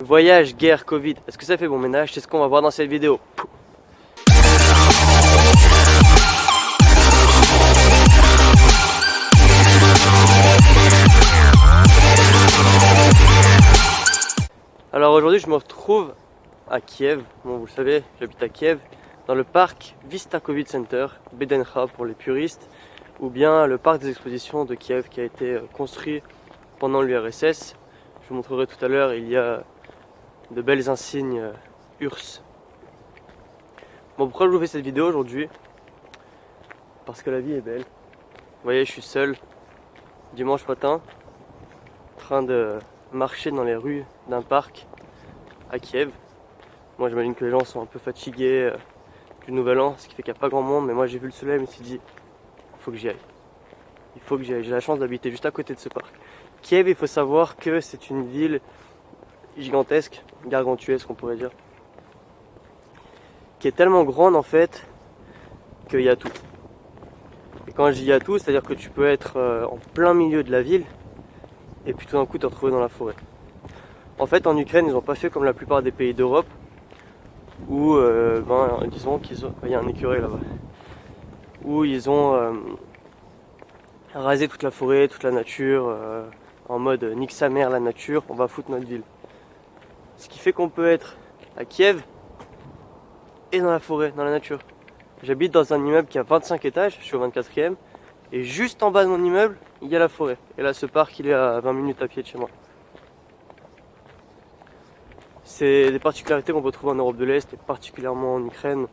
Voyage, guerre, Covid, est-ce que ça fait bon ménage? C'est ce qu'on va voir dans cette vidéo. Alors aujourd'hui je me retrouve à Kiev, bon vous le savez, j'habite à Kiev, dans le parc Vista Covid Center, Bedencha pour les puristes, ou bien le parc des expositions de Kiev qui a été construit pendant l'URSS. Je vous montrerai tout à l'heure, il y a de belles insignes URSS. Bon, pourquoi je vous fais cette vidéo aujourd'hui? Parce que la vie est belle. Vous voyez, je suis seul, dimanche matin, en train de marcher dans les rues d'un parc à Kiev. Moi j'imagine que les gens sont un peu fatigués du nouvel an, ce qui fait qu'il n'y a pas grand monde, mais moi j'ai vu le soleil et je me suis dit, il faut que j'y aille. Il faut que j'y aille. J'ai la chance d'habiter juste à côté de ce parc. Kiev, il faut savoir que c'est une ville gigantesque, gargantuesque on pourrait dire, qui est tellement grande en fait qu'il y a tout. Et quand je dis il y a tout, c'est-à-dire que tu peux être en plein milieu de la ville et puis tout d'un coup te retrouver dans la forêt. En fait en Ukraine ils n'ont pas fait comme la plupart des pays d'Europe où disons qu'ils ont... Il y a un écureuil là-bas. Où ils ont rasé toute la forêt, toute la nature, en mode nique sa mère la nature, on va foutre notre ville. Ce qui fait qu'on peut être à Kiev et dans la forêt, dans la nature. J'habite dans un immeuble qui a 25 étages, je suis au 24e, et juste en bas de mon immeuble, il y a la forêt. Et là, ce parc, il est à 20 minutes à pied de chez moi. C'est des particularités qu'on peut trouver en Europe de l'Est, et particulièrement en Ukraine.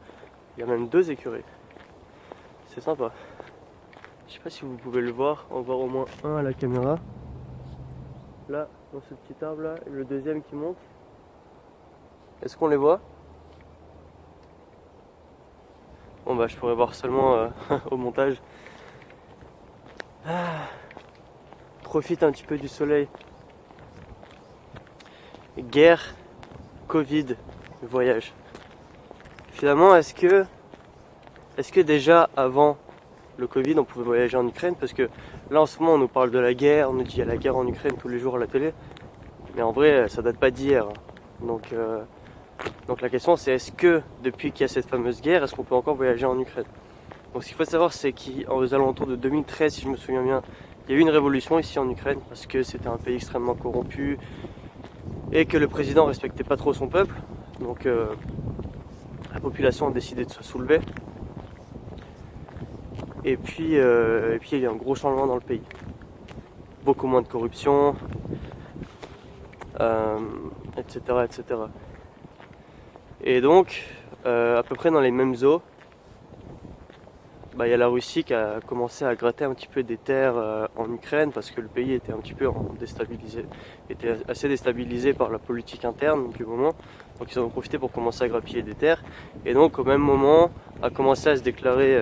Il y a même 2 écureuils. C'est sympa. Je sais pas si vous pouvez le voir, on va voir au moins un à la caméra. Là, dans ce petit arbre là, et le deuxième qui monte. Est-ce qu'on les voit? Bon bah je pourrais voir seulement au montage. Profite un petit peu du soleil. Guerre, Covid, voyage. Finalement, est-ce que déjà avant le Covid on pouvait voyager en Ukraine? Parce que là en ce moment on nous parle de la guerre, on nous dit il y a la guerre en Ukraine tous les jours à la télé. Mais en vrai ça date pas d'hier. Donc la question c'est est-ce que depuis qu'il y a cette fameuse guerre, est-ce qu'on peut encore voyager en Ukraine? Donc ce qu'il faut savoir c'est qu'aux alentours de 2013 si je me souviens bien, il y a eu une révolution ici en Ukraine parce que c'était un pays extrêmement corrompu et que le président respectait pas trop son peuple. Donc la population a décidé de se soulever. Et puis il y a eu un gros changement dans le pays. Beaucoup moins de corruption, etc., etc. Et donc, à peu près dans les mêmes eaux, il y a la Russie qui a commencé à gratter un petit peu des terres en Ukraine parce que le pays était un petit peu était assez déstabilisé par la politique interne du moment. Donc ils en ont profité pour commencer à grappiller des terres. Et donc au même moment a commencé à se déclarer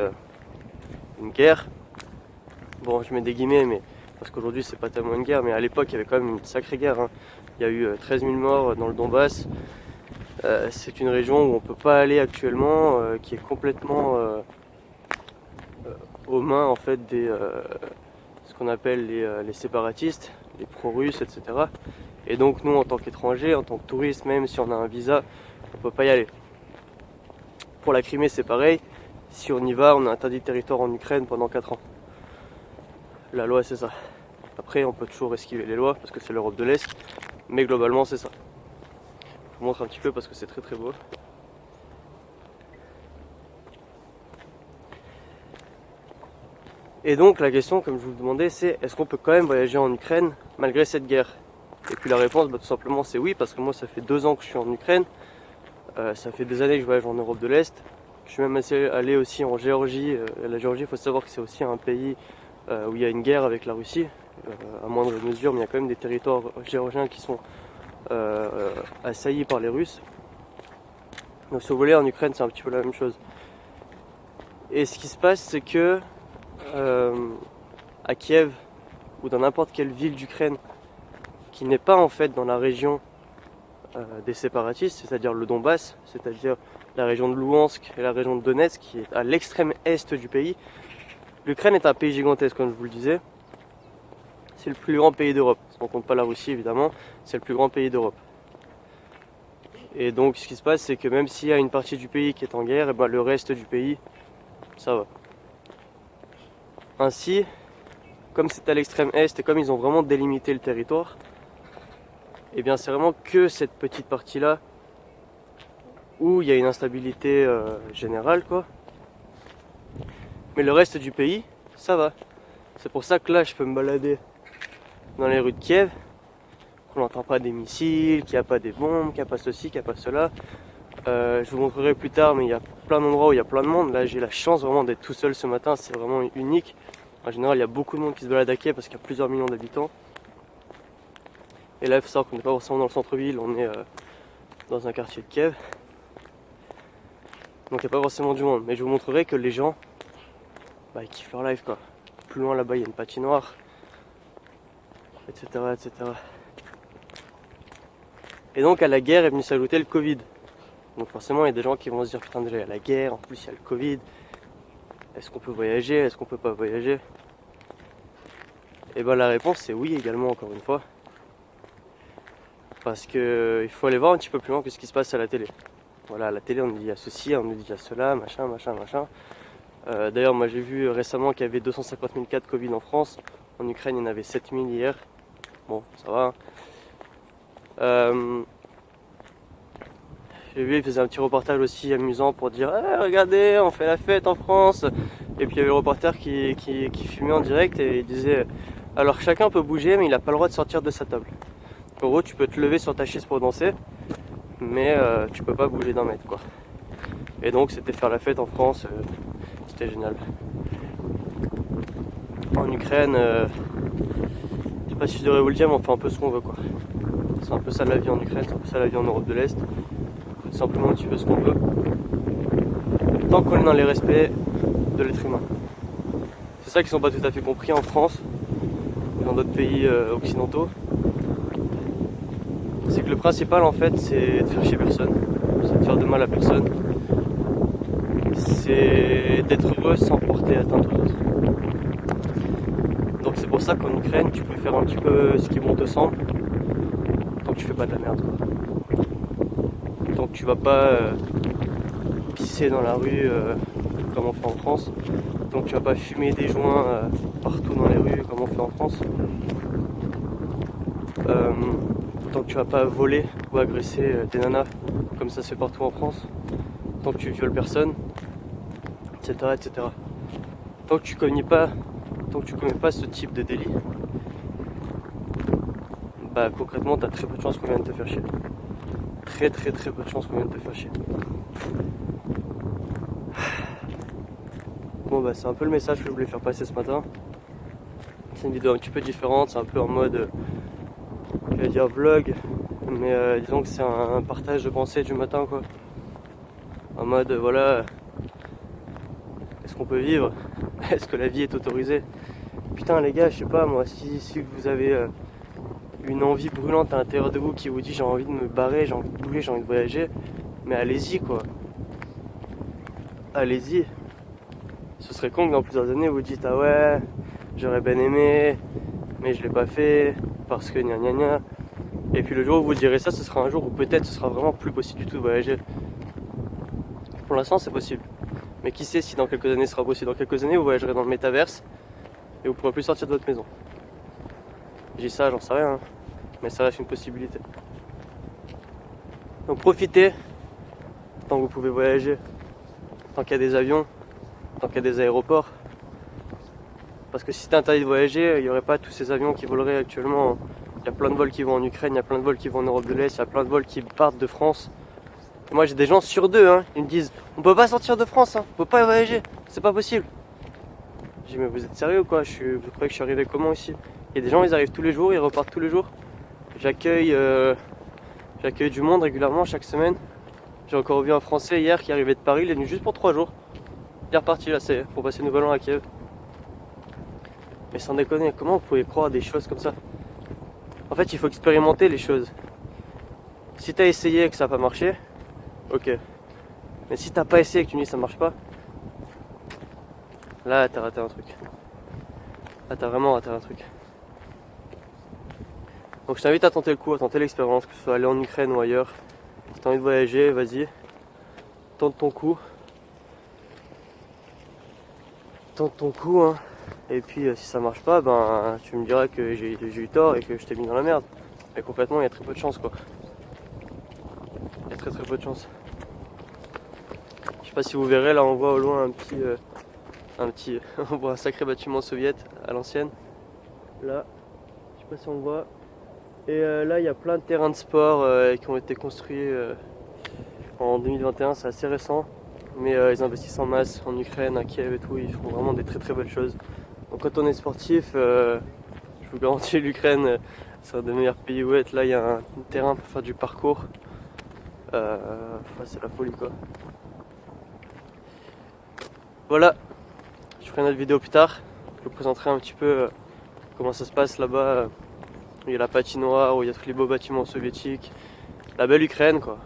une guerre. Bon, je mets des guillemets, mais parce qu'aujourd'hui c'est pas tellement une guerre, mais à l'époque il y avait quand même une sacrée guerre. Hein. Il y a eu 13 000 morts dans le Donbass. C'est une région où on peut pas aller actuellement, qui est complètement aux mains en fait des ce qu'on appelle les séparatistes, les pro-russes, etc. Et donc nous en tant qu'étrangers, en tant que touristes, même si on a un visa, on peut pas y aller. Pour la Crimée c'est pareil, si on y va, on a interdit de territoire en Ukraine pendant 4 ans. La loi c'est ça. Après on peut toujours esquiver les lois parce que c'est l'Europe de l'Est, mais globalement c'est ça. Je vous montre un petit peu parce que c'est très très beau. Et donc la question, comme je vous le demandais, c'est est-ce qu'on peut quand même voyager en Ukraine malgré cette guerre? Et puis la réponse, tout simplement, c'est oui, parce que moi ça fait 2 ans que je suis en Ukraine, ça fait des années que je voyage en Europe de l'Est, je suis même allé aussi en Géorgie. La Géorgie, il faut savoir que c'est aussi un pays où il y a une guerre avec la Russie, à moindre mesure, mais il y a quand même des territoires géorgiens qui sont assaillis par les Russes. Donc si vous voulez, en Ukraine, c'est un petit peu la même chose. Et ce qui se passe, c'est que à Kiev ou dans n'importe quelle ville d'Ukraine qui n'est pas en fait dans la région des séparatistes, c'est-à-dire le Donbass, c'est-à-dire la région de Louhansk et la région de Donetsk qui est à l'extrême est du pays. L'Ukraine est un pays gigantesque comme je vous le disais. C'est le plus grand pays d'Europe. Si on compte pas la Russie évidemment, c'est le plus grand pays d'Europe. Et donc ce qui se passe, c'est que même s'il y a une partie du pays qui est en guerre, et ben, le reste du pays, ça va. Ainsi, comme c'est à l'extrême est et comme ils ont vraiment délimité le territoire, et bien c'est vraiment que cette petite partie-là où il y a une instabilité générale, quoi. Mais le reste du pays, ça va. C'est pour ça que là, je peux me balader dans les rues de Kiev, qu'on n'entend pas des missiles, qu'il n'y a pas des bombes, qu'il n'y a pas ceci, qu'il n'y a pas cela. Je vous montrerai plus tard, mais il y a plein d'endroits où il y a plein de monde. Là, j'ai la chance vraiment d'être tout seul ce matin, c'est vraiment unique. En général, il y a beaucoup de monde qui se balade à Kiev parce qu'il y a plusieurs millions d'habitants. Et là, il faut savoir qu'on n'est pas forcément dans le centre-ville, on est dans un quartier de Kiev. Donc il n'y a pas forcément du monde. Mais je vous montrerai que les gens, bah, ils kiffent leur life, quoi. Plus loin là-bas, il y a une patinoire, etc., etc. Et donc à la guerre est venu s'ajouter le Covid. Donc forcément, il y a des gens qui vont se dire, putain, déjà il y a la guerre, en plus il y a le Covid. Est-ce qu'on peut voyager? Est-ce qu'on peut pas voyager? Et ben la réponse c'est oui également, encore une fois. Parce que il faut aller voir un petit peu plus loin que ce qui se passe à la télé. Voilà, à la télé on nous dit il y a ceci, on nous dit il y a cela, machin, machin, machin. D'ailleurs moi j'ai vu récemment qu'il y avait 250 000 cas de Covid en France. En Ukraine il y en avait 7 000 hier. Bon, ça va. J'ai vu, il faisait un petit reportage aussi amusant pour dire hey, regardez, on fait la fête en France. Et puis il y avait le reporter qui filmait en direct et il disait alors chacun peut bouger mais il n'a pas le droit de sortir de sa table. En gros, tu peux te lever sur ta chaise pour danser, mais tu peux pas bouger d'un mètre, quoi. Et donc c'était faire la fête en France, c'était génial. En Ukraine, je sais pas si je devrais vous le dire, mais on fait un peu ce qu'on veut, quoi. C'est un peu ça la vie en Ukraine, c'est un peu ça la vie en Europe de l'Est. On fait simplement un petit peu ce qu'on veut, tant qu'on est dans les respects de l'être humain. C'est ça qui sont pas tout à fait compris en France et dans d'autres pays occidentaux. C'est que le principal en fait c'est de faire chier personne, c'est de faire de mal à personne, c'est d'être heureux sans porter atteinte aux autres. Donc c'est pour ça qu'en Ukraine tu peux faire un petit peu ce qui bon te semble, tant que tu fais pas de la merde, quoi. Tant que tu vas pas pisser dans la rue comme on fait en France, tant que tu vas pas fumer des joints partout dans les rues comme on fait en France. Tant que tu vas pas voler ou agresser des nanas comme ça se fait partout en France, tant que tu violes personne, etc., etc. Tant que tu commets pas ce type de délit, bah concrètement t'as très peu de chances qu'on vienne te faire chier. Très très très peu de chances qu'on vienne te faire chier. Bon bah c'est un peu le message que je voulais faire passer ce matin. C'est une vidéo un petit peu différente, c'est un peu en mode je vais dire vlog, mais disons que c'est un partage de pensée du matin, quoi. En mode voilà, est-ce qu'on peut vivre? Est-ce que la vie est autorisée? Putain les gars, je sais pas moi, si vous avez une envie brûlante à l'intérieur de vous qui vous dit j'ai envie de me barrer, j'ai envie de bouger, j'ai envie de voyager, mais allez-y, quoi. Allez-y. Ce serait con que dans plusieurs années vous dites ah ouais, j'aurais bien aimé, mais je l'ai pas fait parce que gna gna gna. Et puis le jour où vous direz ça, ce sera un jour où peut-être ce sera vraiment plus possible du tout de voyager. Pour l'instant c'est possible. Mais qui sait si dans quelques années ce sera possible. Dans quelques années vous voyagerez dans le métaverse et vous pourrez plus sortir de votre maison. Je dis ça, j'en sais rien, hein, mais ça reste une possibilité. Donc profitez tant que vous pouvez voyager, tant qu'il y a des avions, tant qu'il y a des aéroports. Parce que si c'était interdit de voyager, il n'y aurait pas tous ces avions qui voleraient actuellement. Il y a plein de vols qui vont en Ukraine, il y a plein de vols qui vont en Europe de l'Est, il y a plein de vols qui partent de France. Et moi j'ai des gens sur deux, hein, ils me disent on peut pas sortir de France, hein, on peut pas voyager, c'est pas possible. Je dis mais vous êtes sérieux quoi, vous croyez que je suis arrivé comment ici? Il y a des gens, ils arrivent tous les jours, ils repartent tous les jours. J'accueille du monde régulièrement chaque semaine. J'ai encore vu un Français hier qui arrivait de Paris, il est venu juste pour 3 jours. Il est reparti là, c'est pour passer Nouvel An à Kiev. Mais sans déconner, comment vous pouvez croire des choses comme ça? En fait, il faut expérimenter les choses. Si t'as essayé et que ça n'a pas marché, ok. Mais si t'as pas essayé et que tu me dis que ça marche pas, là t'as raté un truc. Là t'as vraiment raté un truc. Donc je t'invite à tenter le coup, à tenter l'expérience, que ce soit aller en Ukraine ou ailleurs. Si t'as envie de voyager, vas-y. Tente ton coup. Tente ton coup, hein. Et puis si ça marche pas, ben tu me diras que j'ai eu tort et que je t'ai mis dans la merde. Mais complètement, il y a très peu de chance quoi. Il y a très peu de chance. Je sais pas si vous verrez, là on voit au loin un petit on voit un sacré bâtiment soviète à l'ancienne. Là, je sais pas si on voit. Et là il y a plein de terrains de sport qui ont été construits en 2021, c'est assez récent. Mais ils investissent en masse en Ukraine, à Kiev et tout, ils font vraiment des très belles choses. Donc quand on est sportif, je vous garantis l'Ukraine, c'est un des meilleurs pays où être. Là il y a un terrain pour faire du parcours. C'est la folie quoi. Voilà, je ferai une autre vidéo plus tard. Je vous présenterai un petit peu comment ça se passe là-bas. Où il y a la patinoire, où il y a tous les beaux bâtiments soviétiques. La belle Ukraine quoi.